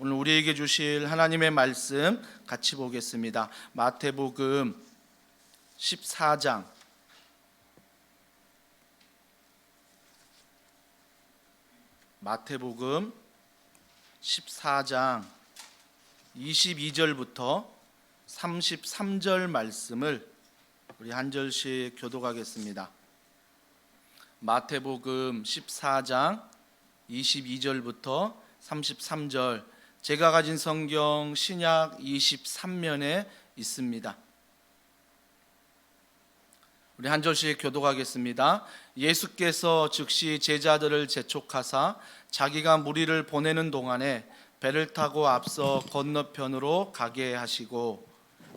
오늘 우리에게 주실 하나님의 말씀 같이 보겠습니다. 마태복음 14장 마태복음 14장 22절부터 33절 말씀을 우리 한 절씩 교독하겠습니다. 마태복음 14장 22절부터 33절, 제가 가진 성경 신약 23면에 있습니다. 우리 한 절씩 교독하겠습니다. 예수께서 즉시 제자들을 재촉하사 자기가 무리를 보내는 동안에 배를 타고 앞서 건너편으로 가게 하시고,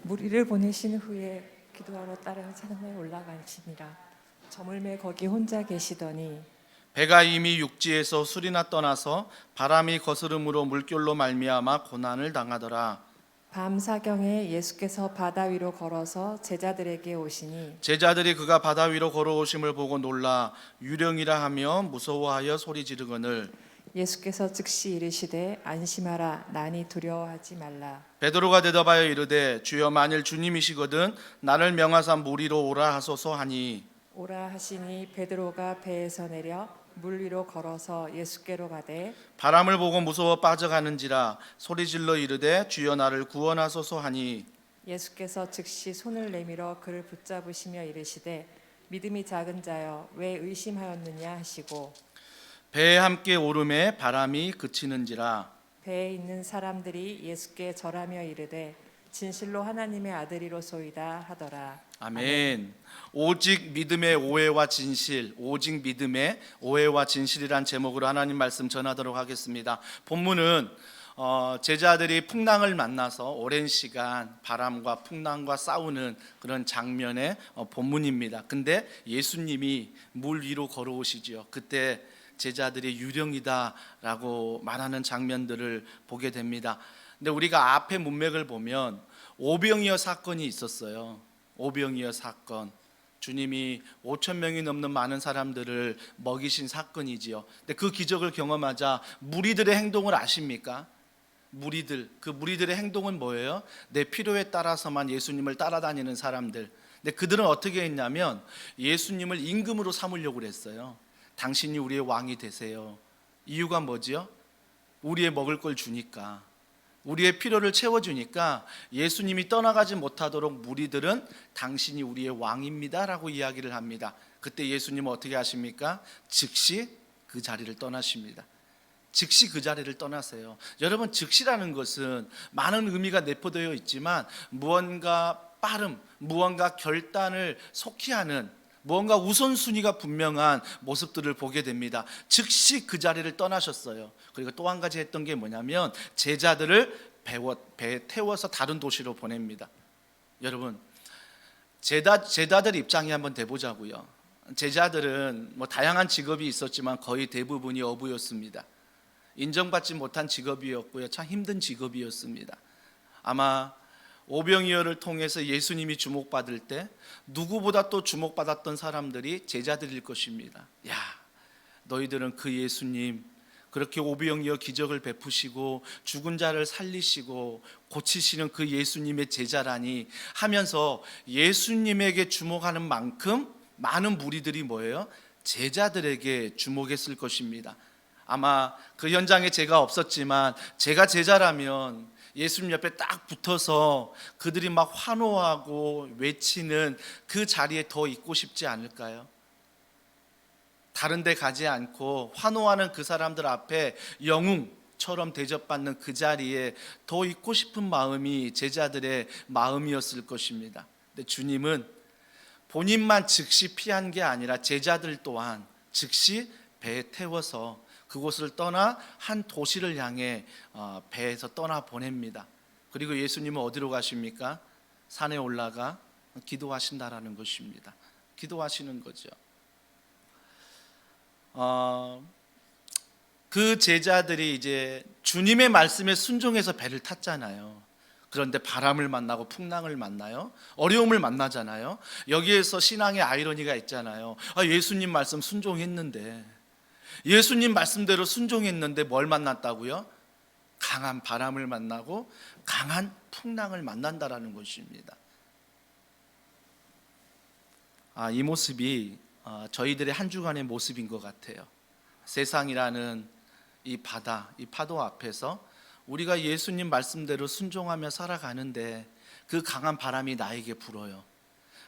무리를 보내신 후에 기도하러 다른 산에 올라가시니라. 저물매 거기 혼자 계시더니 배가 이미 육지에서 술이나 떠나서 바람이 거스름으로 물결로 말미암아 고난을 당하더라. 밤 사경에 예수께서 바다 위로 걸어서 제자들에게 오시니 제자들이 그가 바다 위로 걸어오심을 보고 놀라 유령이라 하며 무서워하여 소리 지르거늘, 예수께서 즉시 이르시되 안심하라, 나니 두려워하지 말라. 베드로가 대답하여 이르되 주여, 만일 주님이시거든 나를 명하사 물 위로 오라 하소서 하니, 오라 하시니 베드로가 배에서 내려 물 위로 걸어서 예수께로 가되 바람을 보고 무서워 빠져가는지라 소리질러 이르되 주여, 나를 구원하소서 하니, 예수께서 즉시 손을 내밀어 그를 붙잡으시며 이르시되 믿음이 작은 자여, 왜 의심하였느냐 하시고, 배에 함께 오름에 바람이 그치는지라. 배에 있는 사람들이 예수께 절하며 이르되 진실로 하나님의 아들이로소이다 하더라. 아멘. 오직 믿음의 오해와 진실, 오직 믿음의 오해와 진실이란 제목으로 하나님 말씀 전하도록 하겠습니다. 본문은 제자들이 풍랑을 만나서 오랜 시간 바람과 풍랑과 싸우는 그런 장면의 본문입니다. 근데 예수님이 물 위로 걸어오시죠. 그때 제자들이 유령이다라고 말하는 장면들을 보게 됩니다. 근데 우리가 앞에 문맥을 보면 오병이어 사건이 있었어요. 오병이어 사건, 주님이 5천 명이 넘는 많은 사람들을 먹이신 사건이지요. 근데 그 기적을 경험하자 무리들의 행동을 아십니까? 그 무리들의 행동은 뭐예요? 내 필요에 따라서만 예수님을 따라다니는 사람들. 근데 그들은 어떻게 했냐면 예수님을 임금으로 삼으려고 그랬어요. 당신이 우리의 왕이 되세요. 이유가 뭐지요? 우리의 먹을 걸 주니까, 우리의 필요를 채워주니까 예수님이 떠나가지 못하도록 무리들은 당신이 우리의 왕입니다 라고 이야기를 합니다. 그때 예수님은 어떻게 하십니까? 즉시 그 자리를 떠나십니다. 즉시 그 자리를 떠나세요. 여러분, 즉시라는 것은 많은 의미가 내포되어 있지만 무언가 빠름, 무언가 결단을 속히 하는, 무언가 우선순위가 분명한 모습들을 보게 됩니다. 즉시 그 자리를 떠나셨어요. 그리고 또 한 가지 했던 게 뭐냐면 제자들을 배에 태워서 다른 도시로 보냅니다. 여러분, 제자들 입장에 한번 대보자고요. 제자들은 다양한 직업이 있었지만 거의 대부분이 어부였습니다. 인정받지 못한 직업이었고요, 참 힘든 직업이었습니다. 아마 오병이어를 통해서 예수님이 주목받을 때 누구보다 또 주목받았던 사람들이 제자들일 것입니다. 야, 너희들은 그 예수님, 그렇게 오병이어 기적을 베푸시고 죽은 자를 살리시고 고치시는 그 예수님의 제자라니 하면서 예수님에게 주목하는 만큼 많은 무리들이 뭐예요? 제자들에게 주목했을 것입니다. 아마 그 현장에 제가 없었지만 제가 제자라면 예수님 옆에 딱 붙어서 그들이 막 환호하고 외치는 그 자리에 더 있고 싶지 않을까요? 다른 데 가지 않고 환호하는 그 사람들 앞에 영웅처럼 대접받는 그 자리에 더 있고 싶은 마음이 제자들의 마음이었을 것입니다. 근데 주님은 본인만 즉시 피한 게 아니라 제자들 또한 즉시 배에 태워서 그곳을 떠나 한 도시를 향해 배에서 떠나 보냅니다. 그리고 예수님은 어디로 가십니까? 산에 올라가 기도하신다라는 것입니다. 기도하시는 거죠. 그 제자들이 이제 주님의 말씀에 순종해서 배를 탔잖아요. 그런데 바람을 만나고 풍랑을 만나요. 어려움을 만나잖아요. 여기에서 신앙의 아이러니가 있잖아요. 예수님 말씀 순종했는데, 예수님 말씀대로 순종했는데 뭘 만났다고요? 강한 바람을 만나고 강한 풍랑을 만난다라는 것입니다. 이 모습이 저희들의 한 주간의 모습인 것 같아요. 세상이라는 이 바다, 이 파도 앞에서 우리가 예수님 말씀대로 순종하며 살아가는데 그 강한 바람이 나에게 불어요.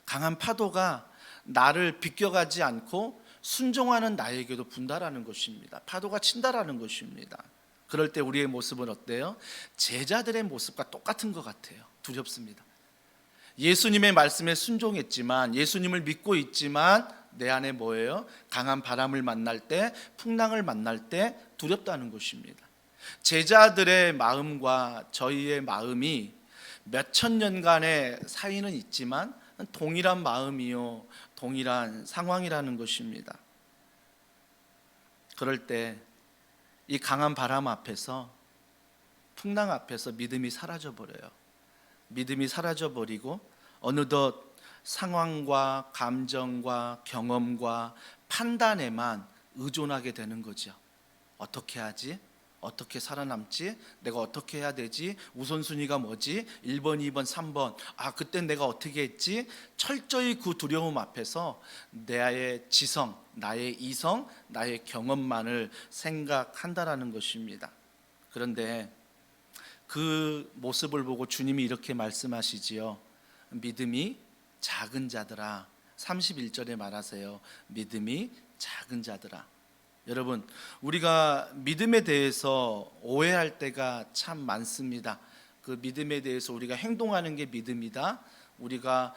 강한 파도가 나를 비껴가지 않고 순종하는 나에게도 분다라는 것입니다. 파도가 친다라는 것입니다. 그럴 때 우리의 모습은 어때요? 제자들의 모습과 똑같은 것 같아요. 두렵습니다. 예수님의 말씀에 순종했지만, 예수님을 믿고 있지만 내 안에 뭐예요? 강한 바람을 만날 때, 풍랑을 만날 때 두렵다는 것입니다. 제자들의 마음과 저희의 마음이 몇천 년간의 사이는 있지만 동일한 마음이요, 동일한 상황이라는 것입니다. 그럴 때 이 강한 바람 앞에서, 풍랑 앞에서 믿음이 사라져버려요. 믿음이 사라져버리고 어느덧 상황과 감정과 경험과 판단에만 의존하게 되는 거죠. 어떻게 하지? 어떻게 살아남지? 내가 어떻게 해야 되지? 우선순위가 뭐지? 1번, 2번, 3번. 그땐 내가 어떻게 했지? 철저히 그 두려움 앞에서 나의 지성, 나의 이성, 나의 경험만을 생각한다라는 것입니다. 그런데 그 모습을 보고 주님이 이렇게 말씀하시지요. 믿음이 작은 자들아. 31절에 말하세요. 믿음이 작은 자들아. 여러분, 우리가 믿음에 대해서 오해할 때가 참 많습니다. 그 믿음에 대해서 우리가 행동하는 게 믿음이다, 우리가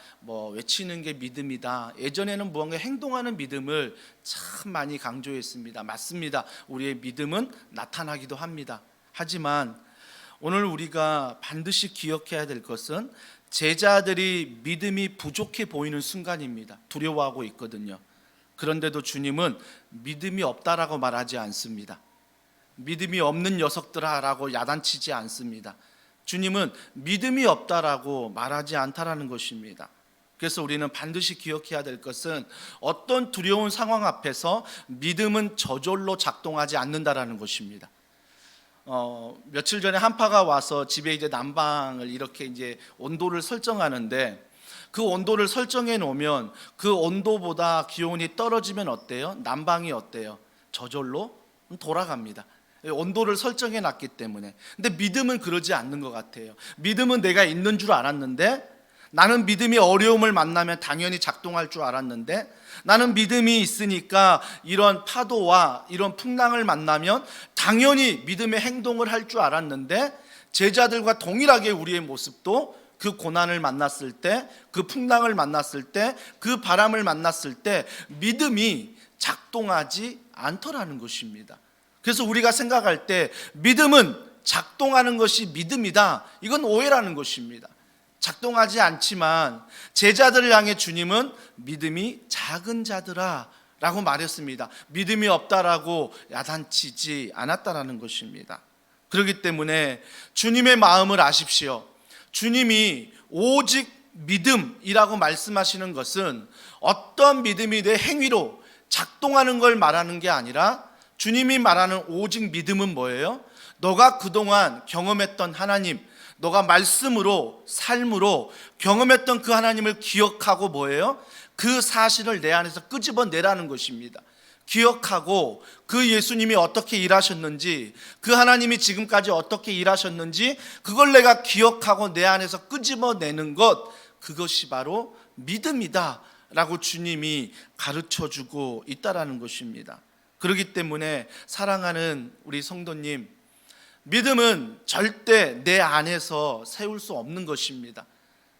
외치는 게 믿음이다. 예전에는 무언가 행동하는 믿음을 참 많이 강조했습니다. 맞습니다. 우리의 믿음은 나타나기도 합니다. 하지만 오늘 우리가 반드시 기억해야 될 것은 제자들이 믿음이 부족해 보이는 순간입니다. 두려워하고 있거든요. 그런데도 주님은 믿음이 없다라고 말하지 않습니다. 믿음이 없는 녀석들아라고 야단치지 않습니다. 주님은 믿음이 없다라고 말하지 않다라는 것입니다. 그래서 우리는 반드시 기억해야 될 것은 어떤 두려운 상황 앞에서 믿음은 저절로 작동하지 않는다라는 것입니다. 며칠 전에 한파가 와서 집에 이제 난방을 이렇게 이제 온도를 설정하는데, 그 온도를 설정해 놓으면 그 온도보다 기온이 떨어지면 어때요? 난방이 어때요? 저절로 돌아갑니다. 온도를 설정해 놨기 때문에. 근데 믿음은 그러지 않는 것 같아요. 믿음은 내가 있는 줄 알았는데, 나는 믿음이 어려움을 만나면 당연히 작동할 줄 알았는데, 나는 믿음이 있으니까 이런 파도와 이런 풍랑을 만나면 당연히 믿음의 행동을 할 줄 알았는데, 제자들과 동일하게 우리의 모습도 그 고난을 만났을 때, 그 풍랑을 만났을 때, 그 바람을 만났을 때 믿음이 작동하지 않더라는 것입니다. 그래서 우리가 생각할 때 믿음은 작동하는 것이 믿음이다, 이건 오해라는 것입니다. 작동하지 않지만 제자들을 향해 주님은 믿음이 작은 자들아 라고 말했습니다. 믿음이 없다라고 야단치지 않았다라는 것입니다. 그렇기 때문에 주님의 마음을 아십시오. 주님이 오직 믿음이라고 말씀하시는 것은 어떤 믿음이 내 행위로 작동하는 걸 말하는 게 아니라, 주님이 말하는 오직 믿음은 뭐예요? 너가 그동안 경험했던 하나님, 너가 말씀으로, 삶으로 경험했던 그 하나님을 기억하고 뭐예요? 그 사실을 내 안에서 끄집어내라는 것입니다. 기억하고 그 예수님이 어떻게 일하셨는지, 그 하나님이 지금까지 어떻게 일하셨는지 그걸 내가 기억하고 내 안에서 끄집어내는 것, 그것이 바로 믿음이다 라고 주님이 가르쳐주고 있다라는 것입니다. 그렇기 때문에 사랑하는 우리 성도님, 믿음은 절대 내 안에서 세울 수 없는 것입니다.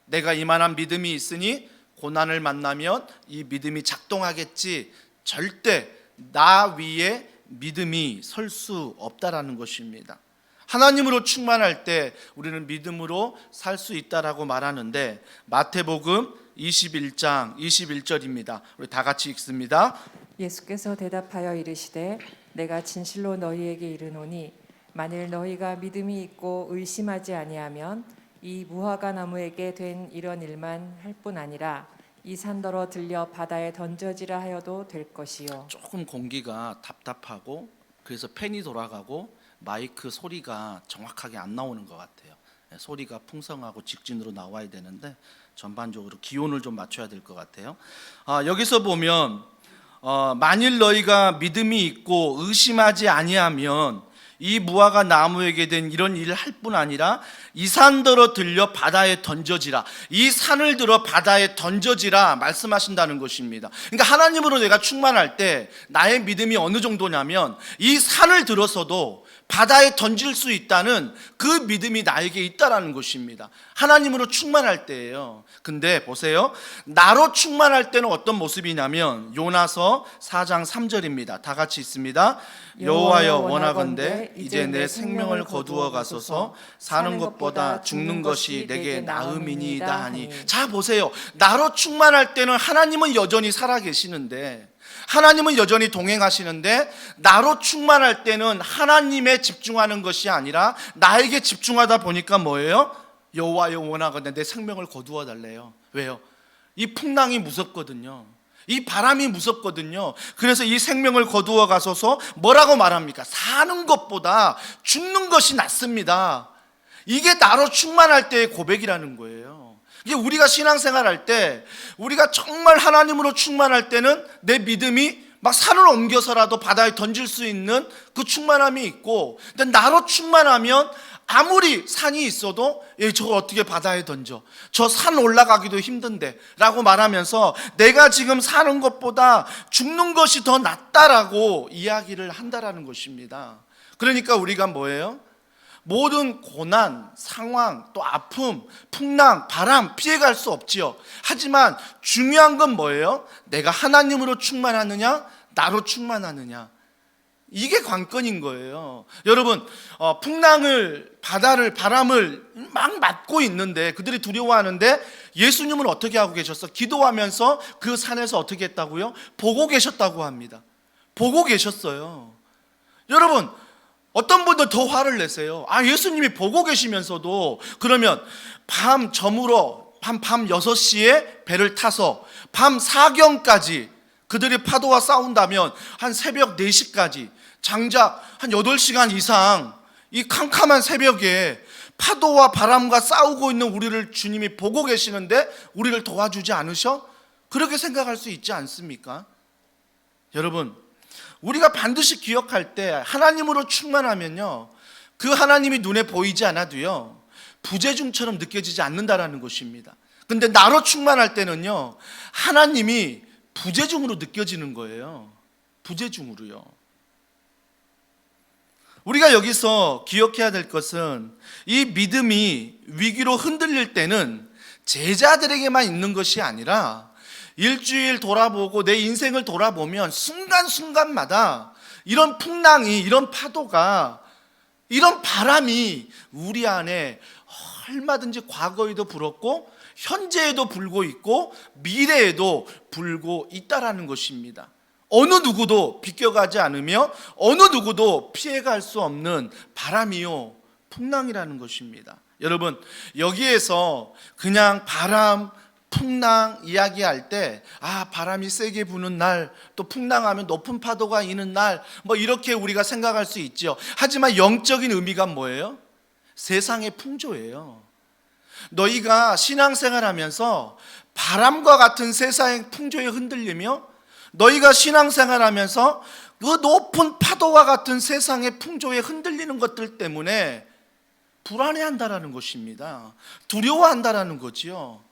내가 이만한 믿음이 있으니 고난을 만나면 이 믿음이 작동하겠지, 절대 나 위에 믿음이 설 수 없다라는 것입니다. 하나님으로 충만할 때 우리는 믿음으로 살 수 있다라고 말하는데, 마태복음 21장 21절입니다. 우리 다 같이 읽습니다. 예수께서 대답하여 이르시되 내가 진실로 너희에게 이르노니 만일 너희가 믿음이 있고 의심하지 아니하면 이 무화과 나무에게 된 이런 일만 할 뿐 아니라 이 산더러 들려 바다에 던져지라 하여도 될 것이요. 조금 공기가 답답하고 그래서 팬이 돌아가고 마이크 소리가 정확하게 안 나오는 것 같아요. 소리가 풍성하고 직진으로 나와야 되는데 전반적으로 기온을 좀 맞춰야 될 것 같아요. 여기서 보면 만일 너희가 믿음이 있고 의심하지 아니하면 이 무화과 나무에게 된 이런 일을 할 뿐 아니라 이 산더러 들려 바다에 던져지라, 이 산을 들어 바다에 던져지라 말씀하신다는 것입니다. 그러니까 하나님으로 내가 충만할 때 나의 믿음이 어느 정도냐면 이 산을 들어서도 바다에 던질 수 있다는 그 믿음이 나에게 있다라는 것입니다. 하나님으로 충만할 때예요. 근데 보세요, 나로 충만할 때는 어떤 모습이냐면 요나서 4장 3절입니다. 다 같이 있습니다. 여호와여 원하건대 이제 내 생명을 거두어 가소서, 사는 것보다 죽는 것이 내게 나음이니이다 하니. 자 보세요, 나로 충만할 때는 하나님은 여전히 살아계시는데, 하나님은 여전히 동행하시는데, 나로 충만할 때는 하나님에 집중하는 것이 아니라 나에게 집중하다 보니까 뭐예요? 여호와여 원하건대 내 생명을 거두어 달래요. 왜요? 이 풍랑이 무섭거든요. 이 바람이 무섭거든요. 그래서 이 생명을 거두어 가소서 뭐라고 말합니까? 사는 것보다 죽는 것이 낫습니다. 이게 나로 충만할 때의 고백이라는 거예요. 이게 우리가 신앙생활할 때, 우리가 정말 하나님으로 충만할 때는 내 믿음이 막 산을 옮겨서라도 바다에 던질 수 있는 그 충만함이 있고, 근데 나로 충만하면 아무리 산이 있어도 저거 어떻게 바다에 던져, 저 산 올라가기도 힘든데 라고 말하면서 내가 지금 사는 것보다 죽는 것이 더 낫다라고 이야기를 한다라는 것입니다. 그러니까 우리가 뭐예요? 모든 고난, 상황, 또 아픔, 풍랑, 바람 피해갈 수 없지요. 하지만 중요한 건 뭐예요? 내가 하나님으로 충만하느냐, 나로 충만하느냐, 이게 관건인 거예요. 여러분, 풍랑을, 바다를, 바람을 막 맞고 있는데, 그들이 두려워하는데 예수님은 어떻게 하고 계셨어? 기도하면서 그 산에서 어떻게 했다고요? 보고 계셨다고 합니다. 보고 계셨어요. 여러분, 어떤 분들 더 화를 내세요. 예수님이 보고 계시면서도, 그러면 밤 저물어 밤 6시에 배를 타서 밤 사경까지 그들이 파도와 싸운다면 한 새벽 4시까지 장작 한 8시간 이상 이 캄캄한 새벽에 파도와 바람과 싸우고 있는 우리를 주님이 보고 계시는데 우리를 도와주지 않으셔? 그렇게 생각할 수 있지 않습니까? 여러분, 우리가 반드시 기억할 때 하나님으로 충만하면요, 그 하나님이 눈에 보이지 않아도요 부재중처럼 느껴지지 않는다라는 것입니다. 근데 나로 충만할 때는요 하나님이 부재중으로 느껴지는 거예요. 부재중으로요. 우리가 여기서 기억해야 될 것은 이 믿음이 위기로 흔들릴 때는 제자들에게만 있는 것이 아니라 일주일 돌아보고 내 인생을 돌아보면 순간순간마다 이런 풍랑이, 이런 파도가, 이런 바람이 우리 안에 얼마든지 과거에도 불었고 현재에도 불고 있고 미래에도 불고 있다라는 것입니다. 어느 누구도 비껴가지 않으며 어느 누구도 피해갈 수 없는 바람이요 풍랑이라는 것입니다. 여러분, 여기에서 그냥 바람, 풍랑 이야기할 때 바람이 세게 부는 날, 또 풍랑하면 높은 파도가 이는 날, 이렇게 우리가 생각할 수 있죠. 하지만 영적인 의미가 뭐예요? 세상의 풍조예요. 너희가 신앙생활하면서 바람과 같은 세상의 풍조에 흔들리며, 너희가 신앙생활하면서 그 높은 파도와 같은 세상의 풍조에 흔들리는 것들 때문에 불안해한다라는 것입니다. 두려워한다라는 거지요.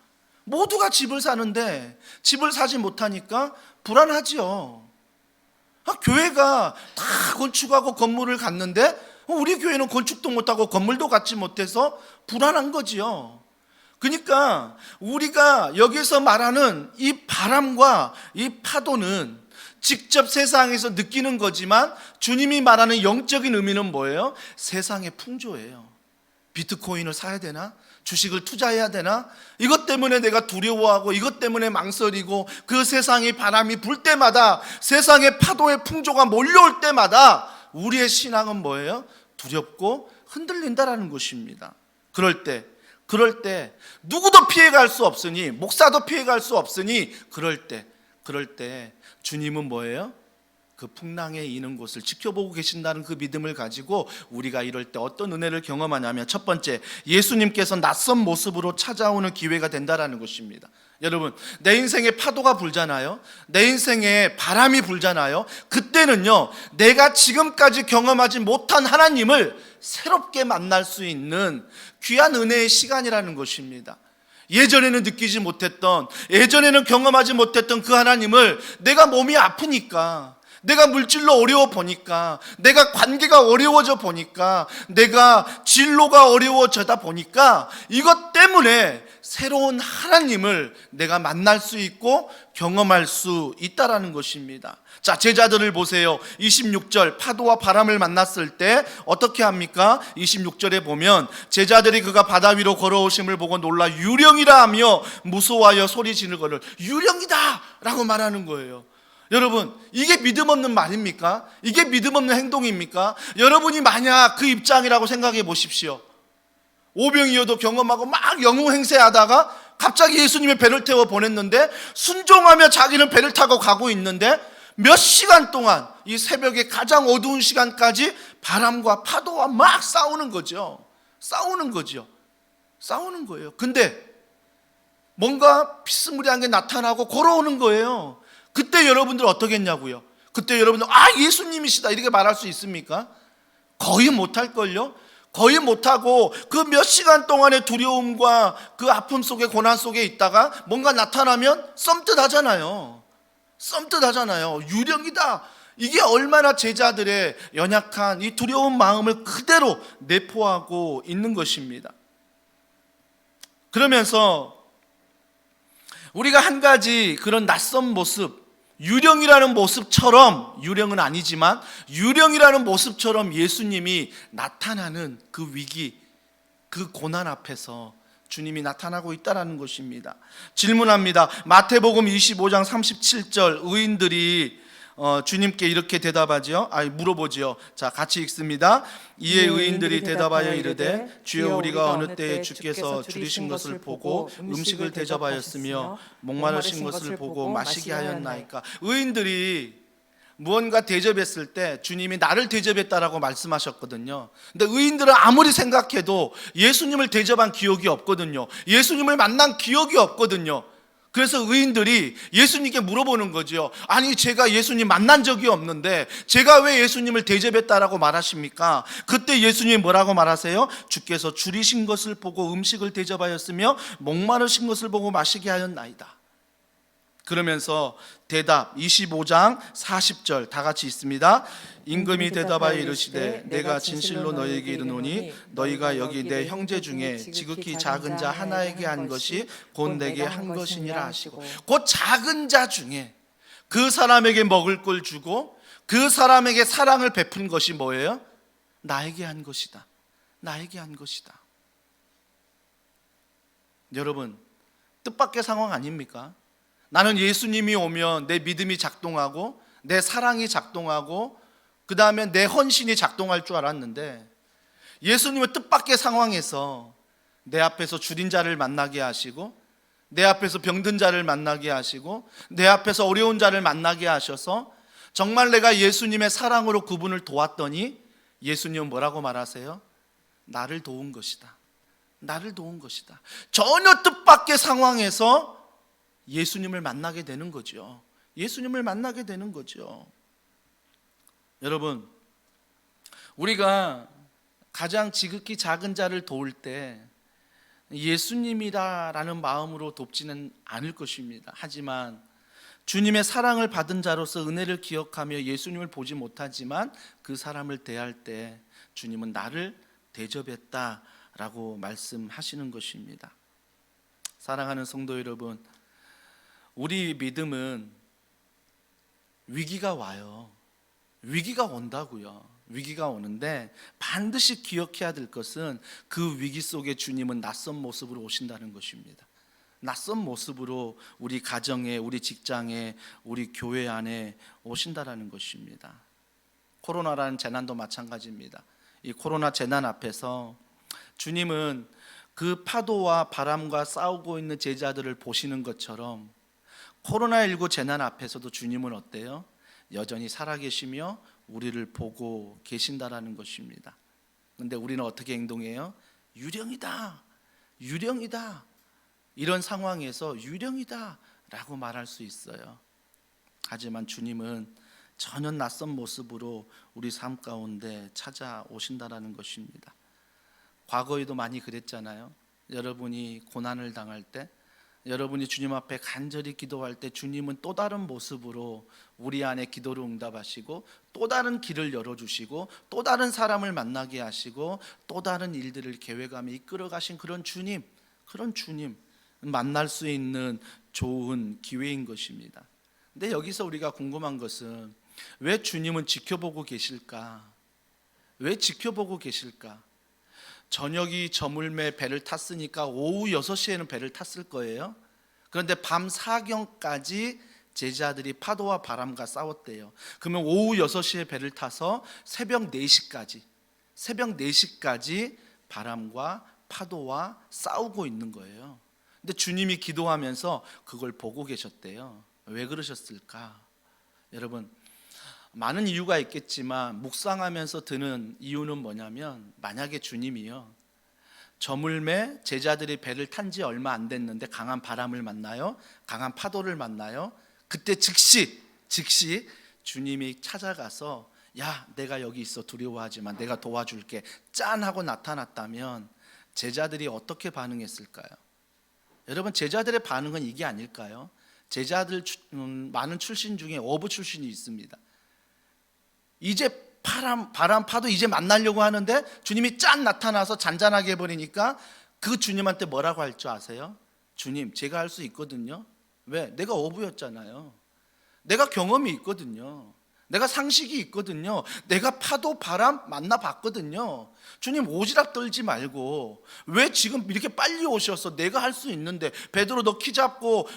모두가 집을 사는데 집을 사지 못하니까 불안하지요. 교회가 다 건축하고 건물을 갖는데 우리 교회는 건축도 못하고 건물도 갖지 못해서 불안한 거지요. 그러니까 우리가 여기서 말하는 이 바람과 이 파도는 직접 세상에서 느끼는 거지만 주님이 말하는 영적인 의미는 뭐예요? 세상의 풍조예요. 비트코인을 사야 되나? 주식을 투자해야 되나? 이것 때문에 내가 두려워하고 이것 때문에 망설이고 그 세상의 바람이 불 때마다, 세상의 파도의 풍조가 몰려올 때마다 우리의 신앙은 뭐예요? 두렵고 흔들린다라는 것입니다. 그럴 때 누구도 피해갈 수 없으니, 목사도 피해갈 수 없으니 그럴 때 주님은 뭐예요? 그 풍랑에 이는 곳을 지켜보고 계신다는 그 믿음을 가지고 우리가 이럴 때 어떤 은혜를 경험하냐면, 첫 번째, 예수님께서 낯선 모습으로 찾아오는 기회가 된다라는 것입니다. 여러분, 내 인생에 파도가 불잖아요. 내 인생에 바람이 불잖아요. 그때는요, 내가 지금까지 경험하지 못한 하나님을 새롭게 만날 수 있는 귀한 은혜의 시간이라는 것입니다. 예전에는 느끼지 못했던, 예전에는 경험하지 못했던 그 하나님을 내가 몸이 아프니까, 내가 물질로 어려워 보니까, 내가 관계가 어려워져 보니까, 내가 진로가 어려워져다 보니까, 이것 때문에 새로운 하나님을 내가 만날 수 있고 경험할 수 있다라는 것입니다. 자, 제자들을 보세요. 26절, 파도와 바람을 만났을 때 어떻게 합니까? 26절에 보면 제자들이 그가 바다 위로 걸어오심을 보고 놀라 유령이라 하며 무서워하여 소리 지르거늘 유령이다 라고 말하는 거예요. 여러분, 이게 믿음 없는 말입니까? 이게 믿음 없는 행동입니까? 여러분이 만약 그 입장이라고 생각해 보십시오. 오병이어도 경험하고 막 영웅 행세하다가 갑자기 예수님의 배를 태워 보냈는데, 순종하며 자기는 배를 타고 가고 있는데 몇 시간 동안 이 새벽에 가장 어두운 시간까지 바람과 파도와 막 싸우는 거죠. 싸우는 거예요. 근데 뭔가 비스무리한 게 나타나고 걸어오는 거예요. 그때 여러분들 어떻겠냐고요? 그때 여러분들 예수님이시다 이렇게 말할 수 있습니까? 거의 못할걸요? 거의 못하고 그 몇 시간 동안의 두려움과 그 아픔 속에, 고난 속에 있다가 뭔가 나타나면 썸뜻하잖아요. 유령이다. 이게 얼마나 제자들의 연약한 이 두려운 마음을 그대로 내포하고 있는 것입니다. 그러면서 우리가 한 가지 그런 낯선 모습, 유령이라는 모습처럼, 유령은 아니지만 유령이라는 모습처럼 예수님이 나타나는 그 위기, 그 고난 앞에서 주님이 나타나고 있다는 것입니다. 질문합니다. 마태복음 25장 37절, 의인들이 주님께 이렇게 물어보지요. 자, 같이 읽습니다. 이에 의인들이 대답하여 이르되 주여, 우리가 어느 때에 주께서 줄이신 것을 보고 음식을 대접하였으며 목마르신 것을 보고 마시게 하였나이까. 의인들이 무언가 대접했을 때 주님이 나를 대접했다라고 말씀하셨거든요. 근데 의인들은 아무리 생각해도 예수님을 대접한 기억이 없거든요. 예수님을 만난 기억이 없거든요. 그래서 의인들이 예수님께 물어보는 거죠. 아니, 제가 예수님 만난 적이 없는데 제가 왜 예수님을 대접했다라고 말하십니까? 그때 예수님이 뭐라고 말하세요? 주께서 줄이신 것을 보고 음식을 대접하였으며 목마르신 것을 보고 마시게 하였나이다. 그러면서 대답 25장 40절 다 같이 있습니다. 임금이 대답하여 이르시되 내가 진실로 너희에게 이르노니 너희가 여기 내 형제 중에 지극히 작은 자 하나에게 한 것이 곧 내게 한 것이니라 하시고, 곧 작은 자 중에 그 사람에게 먹을 걸 주고 그 사람에게 사랑을 베푼 것이 뭐예요? 나에게 한 것이다. 나에게 한 것이다. 여러분, 뜻밖의 상황 아닙니까? 나는 예수님이 오면 내 믿음이 작동하고 내 사랑이 작동하고 그 다음에 내 헌신이 작동할 줄 알았는데, 예수님은 뜻밖의 상황에서 내 앞에서 줄인 자를 만나게 하시고 내 앞에서 병든 자를 만나게 하시고 내 앞에서 어려운 자를 만나게 하셔서 정말 내가 예수님의 사랑으로 그분을 도왔더니 예수님은 뭐라고 말하세요? 나를 도운 것이다. 나를 도운 것이다. 전혀 뜻밖의 상황에서 예수님을 만나게 되는 거죠. 예수님을 만나게 되는 거죠. 여러분, 우리가 가장 지극히 작은 자를 도울 때 예수님이라는 마음으로 돕지는 않을 것입니다. 하지만 주님의 사랑을 받은 자로서 은혜를 기억하며 예수님을 보지 못하지만 그 사람을 대할 때 주님은 나를 대접했다라고 말씀하시는 것입니다. 사랑하는 성도 여러분, 우리 믿음은 위기가 와요. 위기가 온다고요. 위기가 오는데 반드시 기억해야 될 것은 그 위기 속에 주님은 낯선 모습으로 오신다는 것입니다. 낯선 모습으로 우리 가정에, 우리 직장에, 우리 교회 안에 오신다라는 것입니다. 코로나라는 재난도 마찬가지입니다. 이 코로나 재난 앞에서 주님은 그 파도와 바람과 싸우고 있는 제자들을 보시는 것처럼 코로나19 재난 앞에서도 주님은 어때요? 여전히 살아계시며 우리를 보고 계신다라는 것입니다. 그런데 우리는 어떻게 행동해요? 유령이다, 유령이다, 이런 상황에서 유령이다 라고 말할 수 있어요. 하지만 주님은 전혀 낯선 모습으로 우리 삶 가운데 찾아오신다라는 것입니다. 과거에도 많이 그랬잖아요. 여러분이 고난을 당할 때, 여러분이 주님 앞에 간절히 기도할 때 주님은 또 다른 모습으로 우리 안에 기도를 응답하시고 또 다른 길을 열어주시고 또 다른 사람을 만나게 하시고 또 다른 일들을 계획하며 이끌어 가신 그런 주님 만날 수 있는 좋은 기회인 것입니다. 근데 여기서 우리가 궁금한 것은 왜 주님은 지켜보고 계실까? 왜 지켜보고 계실까? 저녁이 저물매 배를 탔으니까 오후 6시에는 배를 탔을 거예요. 그런데 밤 사경까지 제자들이 파도와 바람과 싸웠대요. 그러면 오후 6시에 배를 타서 새벽 4시까지 바람과 파도와 싸우고 있는 거예요. 근데 주님이 기도하면서 그걸 보고 계셨대요. 왜 그러셨을까? 여러분, 많은 이유가 있겠지만 묵상하면서 드는 이유는 뭐냐면, 만약에 주님이요 저물매 제자들이 배를 탄 지 얼마 안 됐는데 강한 바람을 만나요, 강한 파도를 만나요. 그때 즉시 주님이 찾아가서 야, 내가 여기 있어, 두려워하지 마, 내가 도와줄게, 짠 하고 나타났다면 제자들이 어떻게 반응했을까요? 여러분, 제자들의 반응은 이게 아닐까요? 제자들 많은 출신 중에 어부 출신이 있습니다. 이제 바람 파도 이제 만나려고 하는데 주님이 짠 나타나서 잔잔하게 해버리니까 그 주님한테 뭐라고 할 줄 아세요? 주님, 제가 할 수 있거든요. 왜? 내가 어부였잖아요. 내가 경험이 있거든요. 내가 상식이 있거든요. 내가 파도 바람 만나봤거든요. 주님, 오지랖 떨지 말고 왜 지금 이렇게 빨리 오셔서 내가 할 수 있는데, 베드로 너 키 잡고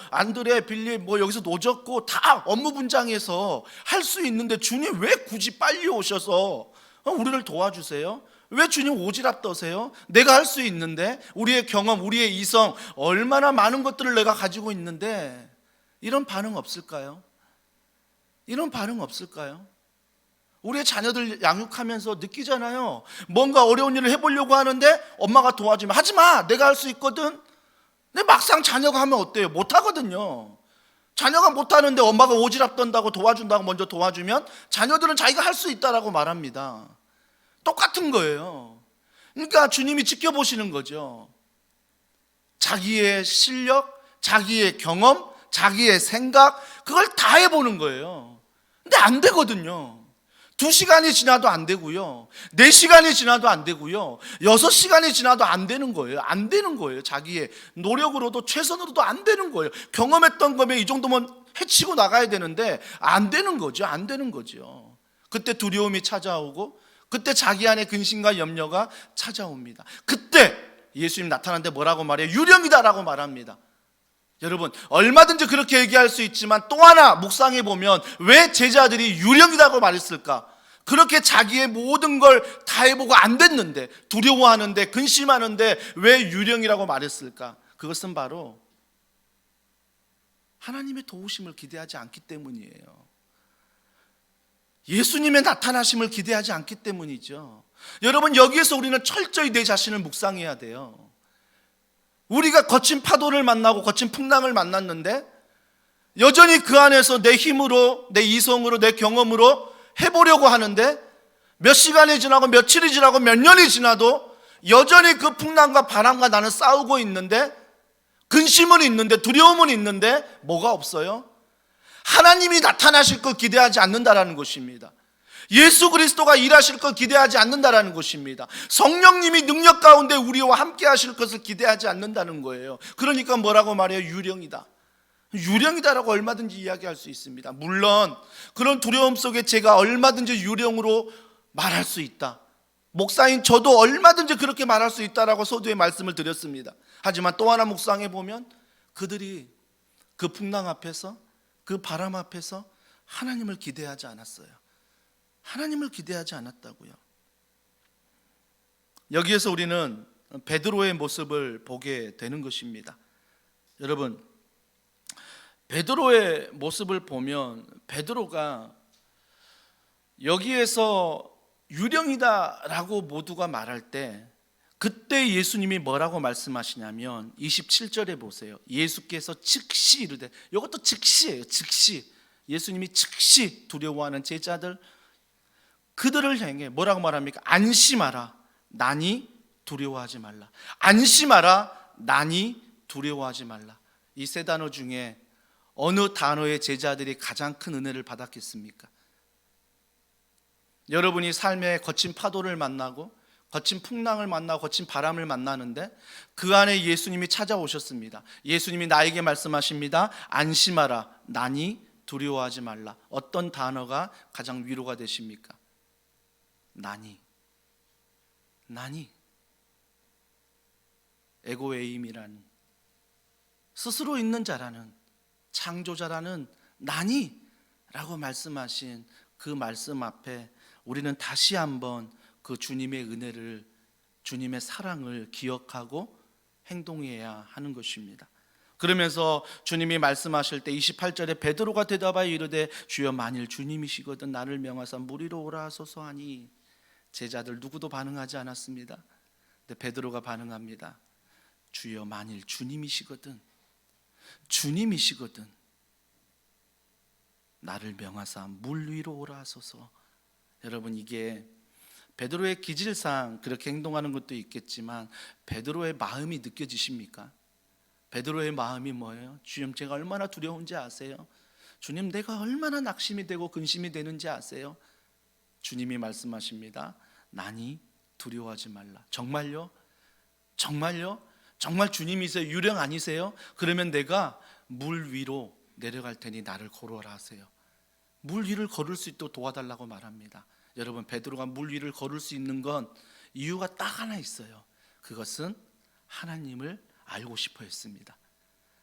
안드레 빌립 여기서 노졌고 다 업무 분장해서 할 수 있는데 주님 왜 굳이 빨리 오셔서 우리를 도와주세요? 왜 주님 오지랖 떠세요? 내가 할 수 있는데, 우리의 경험, 우리의 이성, 얼마나 많은 것들을 내가 가지고 있는데. 이런 반응 없을까요? 이런 반응 없을까요? 우리의 자녀들 양육하면서 느끼잖아요. 뭔가 어려운 일을 해보려고 하는데 엄마가 도와주면 하지마, 내가 할 수 있거든. 근데 막상 자녀가 하면 어때요? 못하거든요. 자녀가 못하는데 엄마가 오지랖 떤다고 도와준다고 먼저 도와주면 자녀들은 자기가 할 수 있다라고 말합니다. 똑같은 거예요. 그러니까 주님이 지켜보시는 거죠. 자기의 실력, 자기의 경험, 자기의 생각, 그걸 다 해보는 거예요. 근데 안 되거든요. 2시간이 지나도 안 되고요, 4시간이 지나도 안 되고요, 6시간이 지나도 안 되는 거예요. 안 되는 거예요. 자기의 노력으로도 최선으로도 안 되는 거예요. 경험했던 거면 이 정도면 해치고 나가야 되는데 안 되는 거죠. 안 되는 거죠. 그때 두려움이 찾아오고, 그때 자기 안에 근심과 염려가 찾아옵니다. 그때 예수님 나타났는데 뭐라고 말해요? 유령이다라고 말합니다. 여러분, 얼마든지 그렇게 얘기할 수 있지만 또 하나 묵상해 보면 왜 제자들이 유령이라고 말했을까? 그렇게 자기의 모든 걸 다 해보고 안 됐는데, 두려워하는데, 근심하는데 왜 유령이라고 말했을까? 그것은 바로 하나님의 도우심을 기대하지 않기 때문이에요. 예수님의 나타나심을 기대하지 않기 때문이죠. 여러분, 여기에서 우리는 철저히 내 자신을 묵상해야 돼요. 우리가 거친 파도를 만나고 거친 풍랑을 만났는데 여전히 그 안에서 내 힘으로, 내 이성으로, 내 경험으로 해보려고 하는데, 몇 시간이 지나고 며칠이 지나고 몇 년이 지나도 여전히 그 풍랑과 바람과 나는 싸우고 있는데, 근심은 있는데, 두려움은 있는데 뭐가 없어요? 하나님이 나타나실 걸 기대하지 않는다라는 것입니다. 예수 그리스도가 일하실 걸 기대하지 않는다라는 것입니다. 성령님이 능력 가운데 우리와 함께 하실 것을 기대하지 않는다는 거예요. 그러니까 뭐라고 말해요? 유령이다. 유령이다라고 얼마든지 이야기할 수 있습니다. 물론 그런 두려움 속에 제가 얼마든지 유령으로 말할 수 있다, 목사인 저도 얼마든지 그렇게 말할 수 있다라고 서두에 말씀을 드렸습니다. 하지만 또 하나 묵상해 보면 그들이 그 풍랑 앞에서, 그 바람 앞에서 하나님을 기대하지 않았어요. 하나님을 기대하지 않았다고요. 여기에서 우리는 베드로의 모습을 보게 되는 것입니다. 여러분, 베드로의 모습을 보면 베드로가 여기에서 유령이다라고 모두가 말할 때 그때 예수님이 뭐라고 말씀하시냐면 27절에 보세요. 예수께서 즉시 이르되, 이것도 즉시예요. 즉시 예수님이 즉시 두려워하는 제자들 그들을 향해 뭐라고 말합니까? 안심하라, 나니 두려워하지 말라. 안심하라, 나니 두려워하지 말라. 이 세 단어 중에 어느 단어의 제자들이 가장 큰 은혜를 받았겠습니까? 여러분이 삶의 거친 파도를 만나고 거친 풍랑을 만나고 거친 바람을 만나는데 그 안에 예수님이 찾아오셨습니다. 예수님이 나에게 말씀하십니다. 안심하라, 나니 두려워하지 말라. 어떤 단어가 가장 위로가 되십니까? 나니. 에고에임이라는, 스스로 있는 자라는, 창조자라는 나니라고 말씀하신 그 말씀 앞에 우리는 다시 한번 그 주님의 은혜를, 주님의 사랑을 기억하고 행동해야 하는 것입니다. 그러면서 주님이 말씀하실 때 28절에 베드로가 대답하여 이르되 주여 만일 주님이시거든 나를 명하사 물 위로 오라 하소서 하니, 제자들 누구도 반응하지 않았습니다. 근데 베드로가 반응합니다. 주여 만일 주님이시거든 나를 명하사 물 위로 오라 하소서. 여러분, 이게 베드로의 기질상 그렇게 행동하는 것도 있겠지만 베드로의 마음이 느껴지십니까? 베드로의 마음이 뭐예요? 주님, 제가 얼마나 두려운지 아세요? 주님, 내가 얼마나 낙심이 되고 근심이 되는지 아세요? 주님이 말씀하십니다. 나니 두려워하지 말라. 정말요? 정말 주님이세요? 유령 아니세요? 그러면 내가 물 위로 내려갈 테니 나를 걸어라 하세요. 물 위를 걸을 수 있도록 도와달라고 말합니다. 여러분, 베드로가 물 위를 걸을 수 있는 건 이유가 딱 하나 있어요. 그것은 하나님을 알고 싶어 했습니다.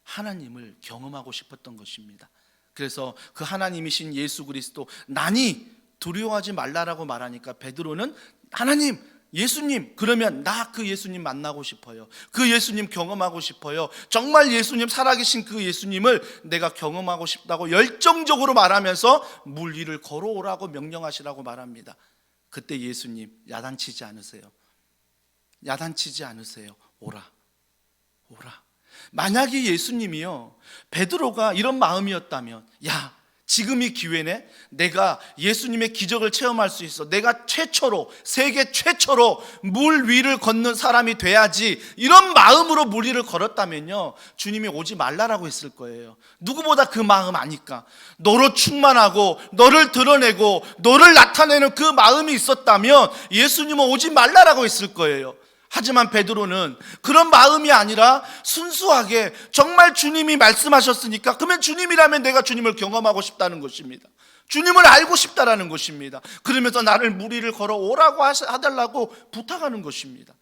하나님을 경험하고 싶었던 것입니다. 그래서 그 하나님이신 예수 그리스도 나니 두려워하지 말라라고 말하니까 베드로는 하나님, 예수님, 그러면 나 그 예수님 만나고 싶어요. 그 예수님 경험하고 싶어요. 정말 예수님, 살아계신 그 예수님을 내가 경험하고 싶다고 열정적으로 말하면서 물 위를 걸어오라고 명령하시라고 말합니다. 그때 예수님 야단치지 않으세요. 오라. 만약에 예수님이요 베드로가 이런 마음이었다면, 야, 지금이 기회네. 내가 예수님의 기적을 체험할 수 있어. 내가 세계 최초로 물 위를 걷는 사람이 돼야지. 이런 마음으로 물 위를 걸었다면요, 주님이 오지 말라라고 했을 거예요. 누구보다 그 마음 아니까. 너로 충만하고 너를 드러내고 너를 나타내는 그 마음이 있었다면 예수님은 오지 말라라고 했을 거예요. 하지만 베드로는 그런 마음이 아니라 순수하게 정말 주님이 말씀하셨으니까 그러면 주님이라면 내가 주님을 경험하고 싶다는 것입니다. 주님을 알고 싶다라는 것입니다. 그러면서 나를 물 위를 걸어 오라고 해달라고 부탁하는 것입니다.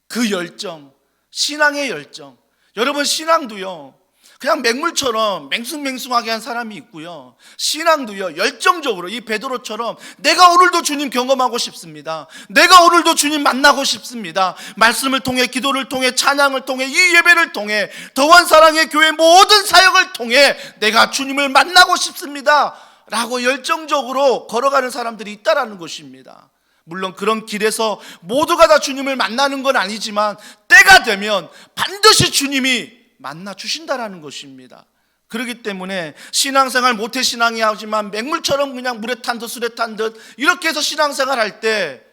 그 열정, 신앙의 열정. 여러분, 신앙도요 그냥 맹물처럼 맹숭맹숭하게 한 사람이 있고요, 신앙도요 열정적으로 이 베드로처럼 내가 오늘도 주님 경험하고 싶습니다. 내가 오늘도 주님 만나고 싶습니다. 말씀을 통해, 기도를 통해, 찬양을 통해, 이 예배를 통해, 더한 사랑의 교회 모든 사역을 통해 내가 주님을 만나고 싶습니다 라고 열정적으로 걸어가는 사람들이 있다라는 것입니다. 물론 그런 길에서 모두가 다 주님을 만나는 건 아니지만 때가 되면 반드시 주님이 만나 주신다라는 것입니다. 그렇기 때문에 신앙생활 모태신앙이 하지만 맹물처럼 그냥 물에 탄 듯 술에 탄 듯 이렇게 해서 신앙생활 할 때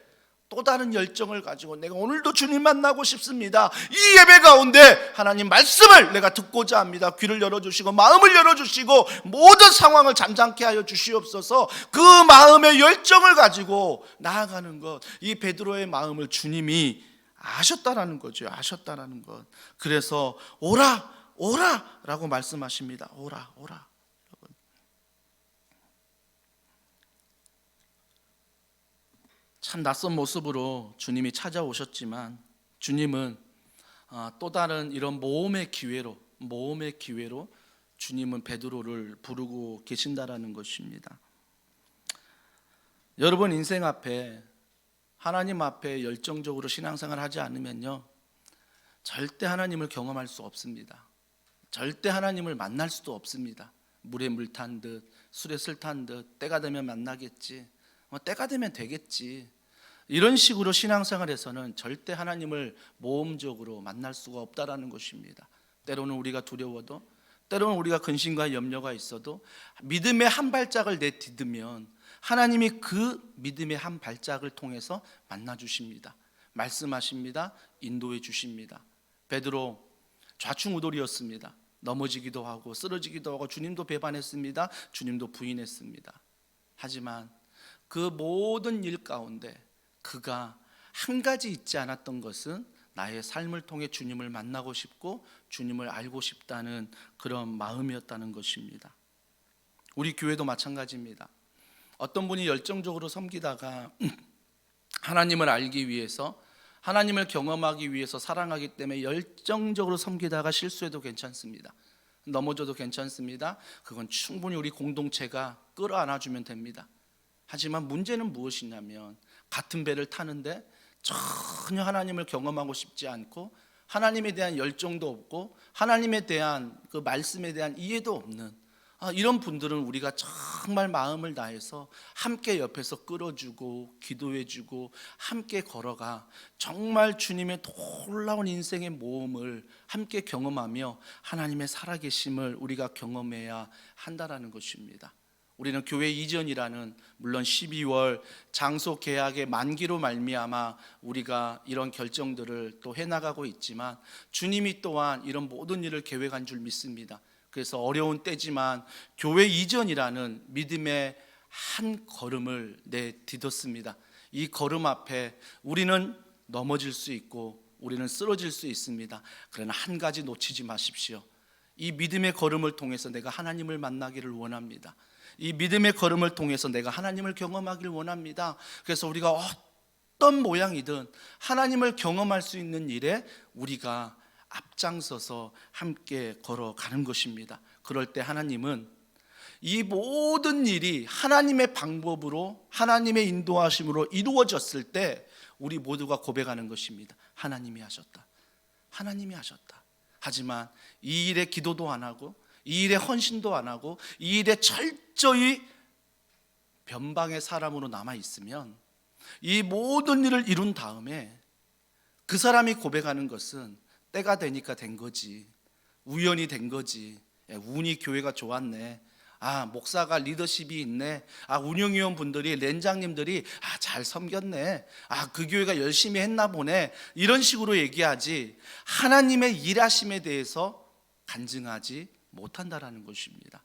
또 다른 열정을 가지고 내가 오늘도 주님 만나고 싶습니다, 이 예배 가운데 하나님 말씀을 내가 듣고자 합니다, 귀를 열어주시고 마음을 열어주시고 모든 상황을 잠잠케 하여 주시옵소서, 그 마음의 열정을 가지고 나아가는 것, 이 베드로의 마음을 주님이 아셨다라는 거죠. 아셨다라는 것. 그래서 오라 라고 말씀하십니다. 오라. 참 낯선 모습으로 주님이 찾아오셨지만 주님은 또 다른 이런 모험의 기회로 주님은 베드로를 부르고 계신다라는 것입니다. 여러분, 인생 앞에, 하나님 앞에 열정적으로 신앙생활 하지 않으면요 절대 하나님을 경험할 수 없습니다. 절대 하나님을 만날 수도 없습니다. 물에 물 탄 듯 술에 술 탄 듯 때가 되면 만나겠지, 때가 되면 되겠지, 이런 식으로 신앙생활에서는 절대 하나님을 모험적으로 만날 수가 없다라는 것입니다. 때로는 우리가 두려워도, 때로는 우리가 근심과 염려가 있어도 믿음의 한 발짝을 내디디면 하나님이 그 믿음의 한 발짝을 통해서 만나 주십니다. 말씀하십니다. 인도해 주십니다. 베드로 좌충우돌이었습니다. 넘어지기도 하고 쓰러지기도 하고 주님도 배반했습니다. 주님도 부인했습니다. 하지만 그 모든 일 가운데 그가 한 가지 잊지 않았던 것은 나의 삶을 통해 주님을 만나고 싶고 주님을 알고 싶다는 그런 마음이었다는 것입니다. 우리 교회도 마찬가지입니다. 어떤 분이 열정적으로 섬기다가 하나님을 알기 위해서, 하나님을 경험하기 위해서 사랑하기 때문에 열정적으로 섬기다가 실수해도 괜찮습니다. 넘어져도 괜찮습니다. 그건 충분히 우리 공동체가 끌어안아주면 됩니다. 하지만 문제는 무엇이냐면 같은 배를 타는데 전혀 하나님을 경험하고 싶지 않고 하나님에 대한 열정도 없고 하나님에 대한 그 말씀에 대한 이해도 없는 이런 분들은 우리가 정말 마음을 다해서 함께 옆에서 끌어주고 기도해주고 함께 걸어가 정말 주님의 놀라운 인생의 모험을 함께 경험하며 하나님의 살아계심을 우리가 경험해야 한다라는 것입니다. 우리는 교회 이전이라는, 물론 12월 장소 계약의 만기로 말미암아 우리가 이런 결정들을 또 해나가고 있지만 주님이 또한 이런 모든 일을 계획한 줄 믿습니다. 그래서 어려운 때지만 교회 이전이라는 믿음의 한 걸음을 내딛었습니다. 이 걸음 앞에 우리는 넘어질 수 있고 우리는 쓰러질 수 있습니다. 그러나 한 가지 놓치지 마십시오. 이 믿음의 걸음을 통해서 내가 하나님을 만나기를 원합니다. 이 믿음의 걸음을 통해서 내가 하나님을 경험하기를 원합니다. 그래서 우리가 어떤 모양이든 하나님을 경험할 수 있는 일에 우리가 앞장서서 함께 걸어가는 것입니다. 그럴 때 하나님은 이 모든 일이 하나님의 방법으로, 하나님의 인도하심으로 이루어졌을 때 우리 모두가 고백하는 것입니다. 하나님이 하셨다. 하나님이 하셨다. 하지만 이 일에 기도도 안 하고 이 일에 헌신도 안 하고 이 일에 철저히 변방의 사람으로 남아 있으면 이 모든 일을 이룬 다음에 그 사람이 고백하는 것은 때가 되니까 된 거지, 우연이 된 거지, 운이 교회가 좋았네, 목사가 리더십이 있네, 운영위원분들이, 렌장님들이 잘 섬겼네, 그 교회가 열심히 했나 보네, 이런 식으로 얘기하지 하나님의 일하심에 대해서 간증하지 못한다라는 것입니다.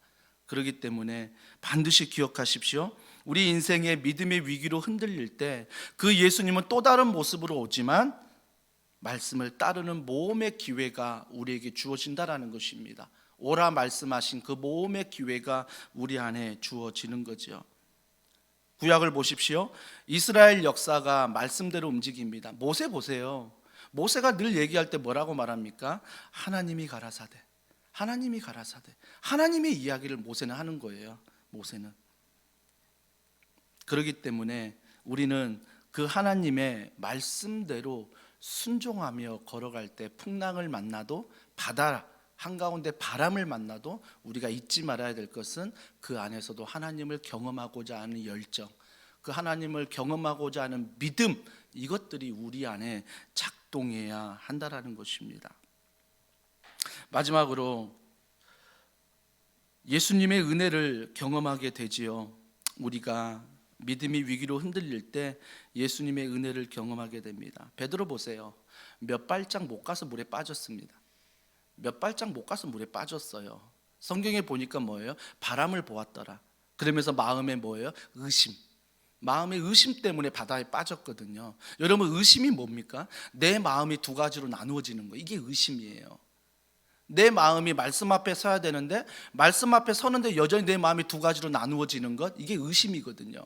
그렇기 때문에 반드시 기억하십시오. 우리 인생의 믿음의 위기로 흔들릴 때 그 예수님은 또 다른 모습으로 오지만 말씀을 따르는 모험의 기회가 우리에게 주어진다라는 것입니다. 오라 말씀하신 그 모험의 기회가 우리 안에 주어지는 거죠. 구약을 보십시오. 이스라엘 역사가 말씀대로 움직입니다. 모세 보세요. 모세가 늘 얘기할 때 뭐라고 말합니까? 하나님이 가라사대, 하나님이 가라사대. 하나님의 이야기를 모세는 하는 거예요. 모세는. 그렇기 때문에 우리는 그 하나님의 말씀대로 순종하며 걸어갈 때 풍랑을 만나도, 바다 한가운데 바람을 만나도 우리가 잊지 말아야 될 것은 그 안에서도 하나님을 경험하고자 하는 열정, 그 하나님을 경험하고자 하는 믿음, 이것들이 우리 안에 작동해야 한다라는 것입니다. 마지막으로 예수님의 은혜를 경험하게 되지요. 우리가 믿음이 위기로 흔들릴 때 예수님의 은혜를 경험하게 됩니다. 베드로 보세요. 몇 발짝 못 가서 물에 빠졌습니다. 몇 발짝 못 가서 물에 빠졌어요. 성경에 보니까 뭐예요? 바람을 보았더라. 그러면서 마음에 뭐예요? 의심. 마음의 의심 때문에 바다에 빠졌거든요. 여러분, 의심이 뭡니까? 내 마음이 두 가지로 나누어지는 거예요. 이게 의심이에요. 내 마음이 말씀 앞에 서야 되는데 말씀 앞에 서는데 여전히 내 마음이 두 가지로 나누어지는 것, 이게 의심이거든요.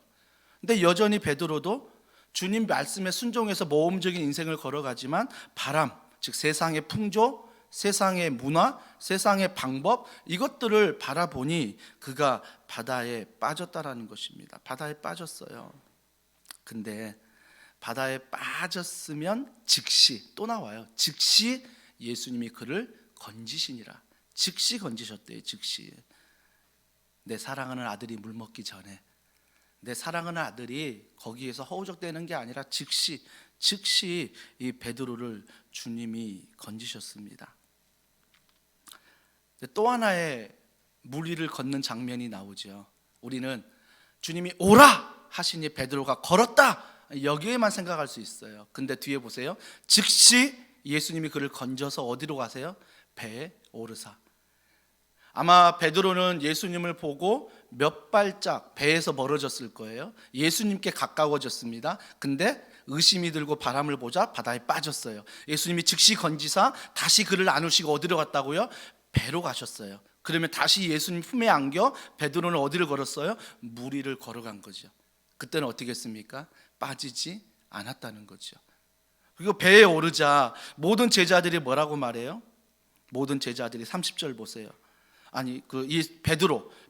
근데 여전히 베드로도 주님 말씀에 순종해서 모험적인 인생을 걸어가지만 바람, 즉 세상의 풍조, 세상의 문화, 세상의 방법, 이것들을 바라보니 그가 바다에 빠졌다라는 것입니다. 바다에 빠졌어요. 근데 바다에 빠졌으면 즉시, 또 나와요, 즉시 예수님이 그를 건지시니라. 즉시 건지셨대요. 즉시. 내 사랑하는 아들이 물 먹기 전에, 내 사랑하는 아들이 거기에서 허우적대는 게 아니라 즉시 이 베드로를 주님이 건지셨습니다. 또 하나의 물 위를 걷는 장면이 나오죠. 우리는 주님이 오라 하시니 베드로가 걸었다, 여기에만 생각할 수 있어요. 근데 뒤에 보세요. 즉시 예수님이 그를 건져서 어디로 가세요? 배에 오르사. 아마 베드로는 예수님을 보고 몇 발짝 배에서 멀어졌을 거예요. 예수님께 가까워졌습니다. 근데 의심이 들고 바람을 보자 바다에 빠졌어요. 예수님이 즉시 건지사 다시 그를 안으시고 어디로 갔다고요? 배로 가셨어요. 그러면 다시 예수님 품에 안겨 베드로는 어디를 걸었어요? 물 위를 걸어간 거죠. 그때는 어떻게 했습니까? 빠지지 않았다는 거죠. 그리고 배에 오르자 모든 제자들이 뭐라고 말해요? 모든 제자들이 30절 보세요. 아니 이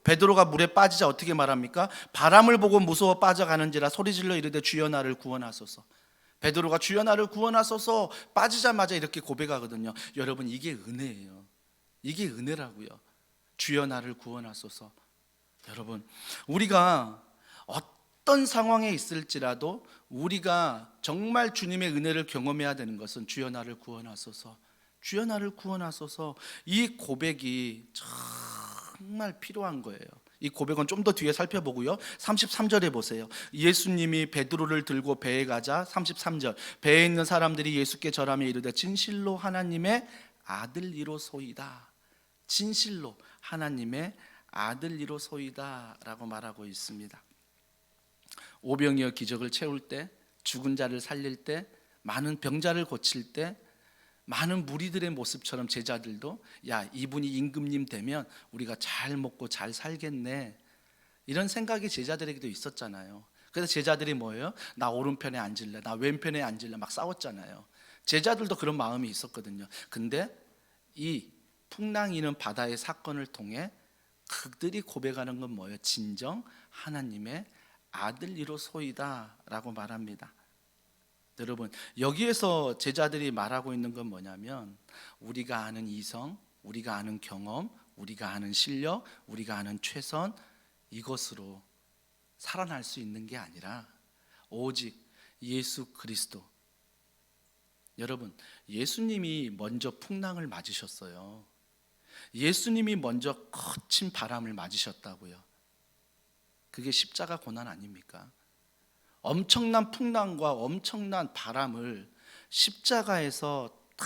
베드로가 물에 빠지자 어떻게 말합니까? 바람을 보고 무서워 빠져가는지라 소리질러 이르되 주여 나를 구원하소서. 베드로가 주여 나를 구원하소서 빠지자마자 이렇게 고백하거든요. 여러분, 이게 은혜예요. 이게 은혜라고요. 주여 나를 구원하소서. 여러분, 우리가 어떤 상황에 있을지라도 우리가 정말 주님의 은혜를 경험해야 되는 것은 주여 나를 구원하소서, 주여 나를 구원하소서, 이 고백이 정말 필요한 거예요. 이 고백은 좀 더 뒤에 살펴보고요. 33절에 보세요. 예수님이 베드로를 들고 배에 가자 33절 배에 있는 사람들이 예수께 절하며 이르되 진실로 하나님의 아들이로소이다. 진실로 하나님의 아들이로소이다 라고 말하고 있습니다. 오병이어 기적을 채울 때, 죽은 자를 살릴 때, 많은 병자를 고칠 때, 많은 무리들의 모습처럼 제자들도 야, 이분이 임금님 되면 우리가 잘 먹고 잘 살겠네, 이런 생각이 제자들에게도 있었잖아요. 그래서 제자들이 뭐예요? 나 오른편에 앉을래, 나 왼편에 앉을래 막 싸웠잖아요. 제자들도 그런 마음이 있었거든요. 근데 이 풍랑이는 바다의 사건을 통해 그들이 고백하는 건 뭐예요? 진정 하나님의 아들이로소이다 라고 말합니다. 여러분, 여기에서 제자들이 말하고 있는 건 뭐냐면 우리가 아는 이성, 우리가 아는 경험, 우리가 아는 실력, 우리가 아는 최선, 이것으로 살아날 수 있는 게 아니라 오직 예수 그리스도. 여러분, 예수님이 먼저 풍랑을 맞으셨어요. 예수님이 먼저 거친 바람을 맞으셨다고요. 그게 십자가 고난 아닙니까? 엄청난 풍랑과 엄청난 바람을 십자가에서 다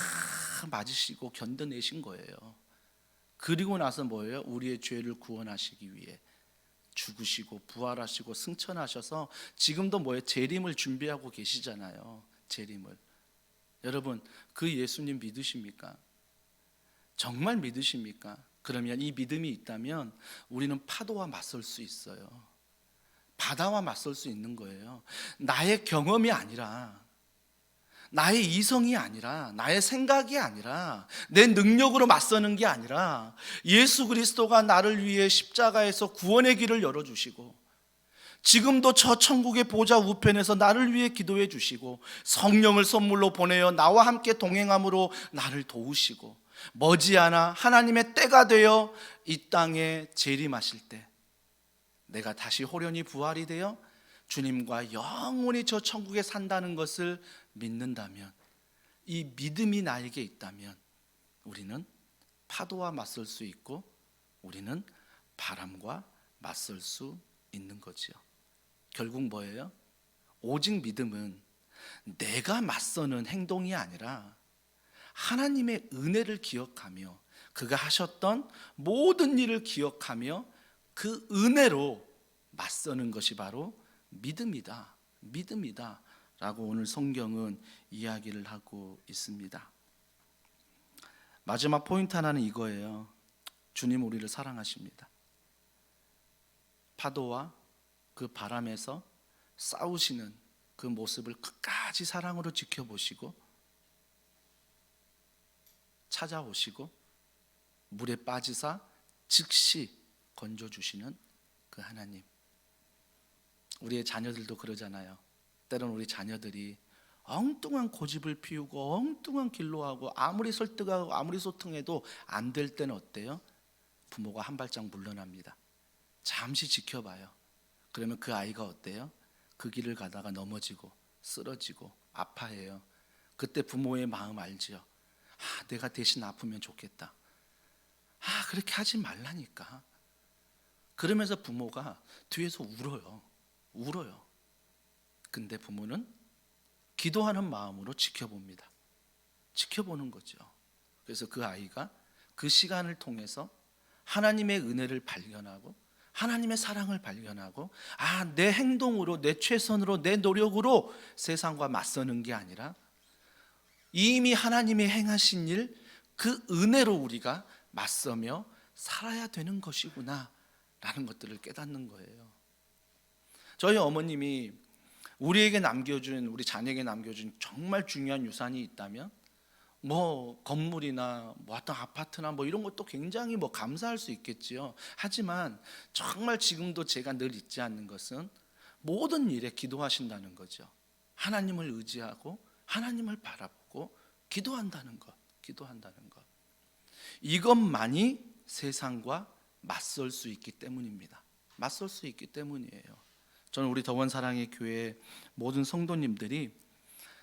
맞으시고 견뎌내신 거예요. 그리고 나서 뭐예요? 우리의 죄를 구원하시기 위해 죽으시고 부활하시고 승천하셔서 지금도 뭐예요? 재림을 준비하고 계시잖아요. 재림을. 여러분, 그 예수님 믿으십니까? 정말 믿으십니까? 그러면 이 믿음이 있다면 우리는 파도와 맞설 수 있어요. 바다와 맞설 수 있는 거예요. 나의 경험이 아니라, 나의 이성이 아니라, 나의 생각이 아니라, 내 능력으로 맞서는 게 아니라 예수 그리스도가 나를 위해 십자가에서 구원의 길을 열어주시고 지금도 저 천국의 보좌 우편에서 나를 위해 기도해 주시고 성령을 선물로 보내어 나와 함께 동행함으로 나를 도우시고 머지않아 하나님의 때가 되어 이 땅에 재림하실 때 내가 다시 호련히 부활이 되어 주님과 영원히 저 천국에 산다는 것을 믿는다면, 이 믿음이 나에게 있다면 우리는 파도와 맞설 수 있고 우리는 바람과 맞설 수 있는 거지요. 결국 뭐예요? 오직 믿음은 내가 맞서는 행동이 아니라 하나님의 은혜를 기억하며 그가 하셨던 모든 일을 기억하며 그 은혜로 맞서는 것이 바로 믿음이다, 믿음이다 라고 오늘 성경은 이야기를 하고 있습니다. 마지막 포인트 하나는 이거예요. 주님 우리를 사랑하십니다. 파도와 그 바람에서 싸우시는 그 모습을 끝까지 사랑으로 지켜보시고 찾아오시고 물에 빠지사 즉시 건져주시는 그 하나님. 우리의 자녀들도 그러잖아요. 때로는 우리 자녀들이 엉뚱한 고집을 피우고 엉뚱한 길로 하고 아무리 설득하고 아무리 소통해도 안 될 때는 어때요? 부모가 한 발짝 물러납니다. 잠시 지켜봐요. 그러면 그 아이가 어때요? 그 길을 가다가 넘어지고 쓰러지고 아파해요. 그때 부모의 마음 알지요? 내가 대신 아프면 좋겠다. 그렇게 하지 말라니까. 그러면서 부모가 뒤에서 울어요. 근데 부모는 기도하는 마음으로 지켜봅니다. 지켜보는 거죠. 그래서 그 아이가 그 시간을 통해서 하나님의 은혜를 발견하고 하나님의 사랑을 발견하고 내 행동으로 내 최선으로 내 노력으로 세상과 맞서는 게 아니라 이미 하나님이 행하신 일, 그 은혜로 우리가 맞서며 살아야 되는 것이구나 라는 것들을 깨닫는 거예요. 저희 어머님이 우리에게 남겨준, 우리 자녀에게 남겨준 정말 중요한 유산이 있다면 건물이나 어떤 아파트나 이런 것도 굉장히 감사할 수 있겠지요. 하지만 정말 지금도 제가 늘 잊지 않는 것은 모든 일에 기도하신다는 거죠. 하나님을 의지하고 하나님을 바라보고 기도한다는 것. 이것만이 세상과 맞설 수 있기 때문입니다. 맞설 수 있기 때문이에요. 저는 우리 더원 사랑의 교회 모든 성도님들이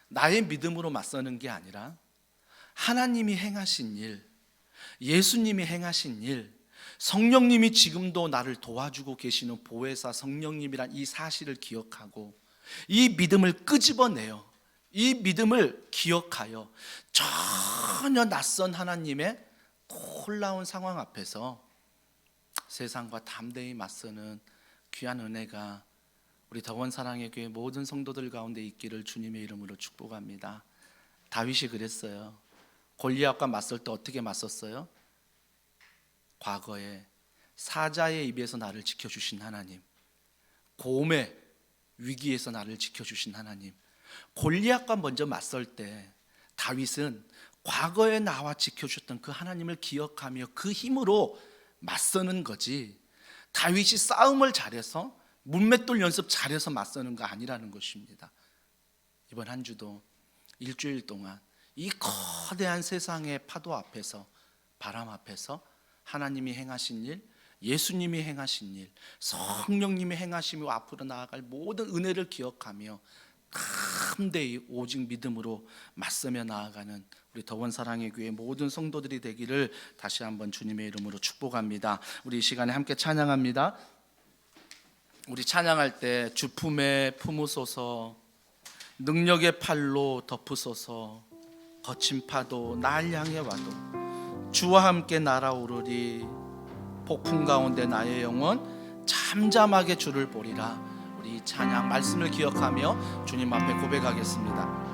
나의 믿음으로 맞서는 게 아니라 하나님이 행하신 일, 예수님이 행하신 일, 성령님이 지금도 나를 도와주고 계시는 보혜사 성령님이란 이 사실을 기억하고 이 믿음을 끄집어내요. 이 믿음을 기억하여 전혀 낯선 하나님의 놀라운 상황 앞에서 세상과 담대히 맞서는 귀한 은혜가 우리 더원 사랑의 교회 모든 성도들 가운데 있기를 주님의 이름으로 축복합니다. 다윗이 그랬어요. 골리앗과 맞설 때 어떻게 맞섰어요? 과거에 사자의 입에서 나를 지켜주신 하나님, 곰의 위기에서 나를 지켜주신 하나님, 골리앗과 먼저 맞설 때 다윗은 과거에 나와 지켜주셨던 그 하나님을 기억하며 그 힘으로 맞서는 거지, 다윗이 싸움을 잘해서 문맷돌 연습 잘해서 맞서는 거 아니라는 것입니다. 이번 한 주도 일주일 동안 이 거대한 세상의 파도 앞에서, 바람 앞에서 하나님이 행하신 일, 예수님이 행하신 일, 성령님이 행하시며 앞으로 나아갈 모든 은혜를 기억하며 담대히 오직 믿음으로 맞서며 나아가는 우리 더원 사랑의 교회 모든 성도들이 되기를 다시 한번 주님의 이름으로 축복합니다. 우리 이 시간에 함께 찬양합니다. 우리 찬양할 때 주 품에 품으소서, 능력의 팔로 덮으소서, 거친 파도 날 향해 와도 주와 함께 날아오르리, 폭풍 가운데 나의 영혼 잠잠하게 주를 보리라. 우리 찬양 말씀을 기억하며 주님 앞에 고백하겠습니다.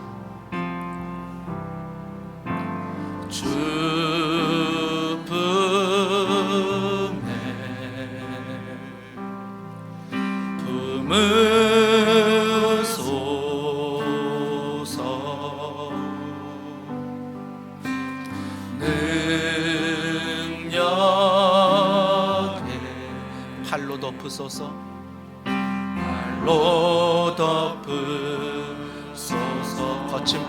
주 품에 품으소서, 능력의 팔로 덮으소서, 팔로 덮으소서, 거친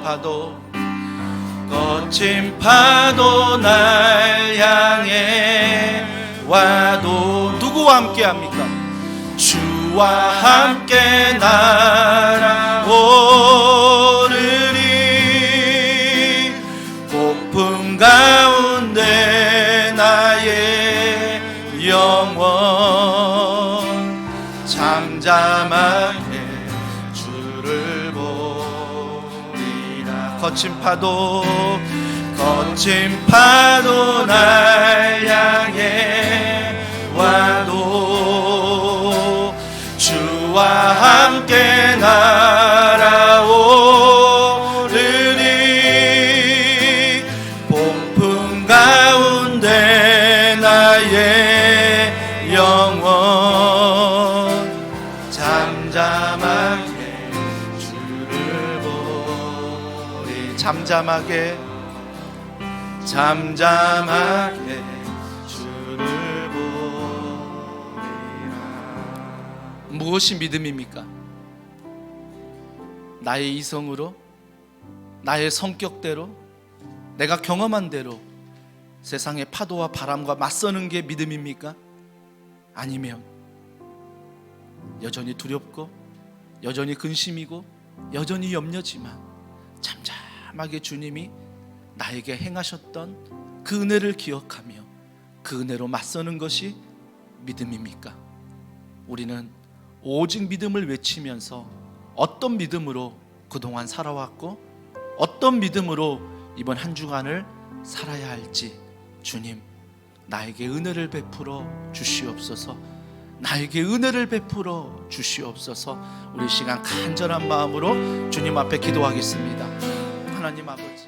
파도 날 향해 와도 누구와 함께 합니까? 주와 함께 날아오르리, 폭풍 가운데 나의 영혼 잠잠하게 주를 보리라. 거친 파도 날 향해 와도 주와 함께 날아오르리, 폭풍 가운데 나의 영혼 잠잠하게 주를 보리. 잠잠하게 주를 보리라. 무엇이 믿음입니까? 나의 이성으로, 나의 성격대로, 내가 경험한 대로 세상의 파도와 바람과 맞서는 게 믿음입니까? 아니면 여전히 두렵고 여전히 근심이고 여전히 염려지만 잠잠하게 주님이 나에게 행하셨던 그 은혜를 기억하며 그 은혜로 맞서는 것이 믿음입니까? 우리는 오직 믿음을 외치면서 어떤 믿음으로 그동안 살아왔고 어떤 믿음으로 이번 한 주간을 살아야 할지 주님 나에게 은혜를 베풀어 주시옵소서. 나에게 은혜를 베풀어 주시옵소서. 우리 시간 간절한 마음으로 주님 앞에 기도하겠습니다. 하나님 아버지,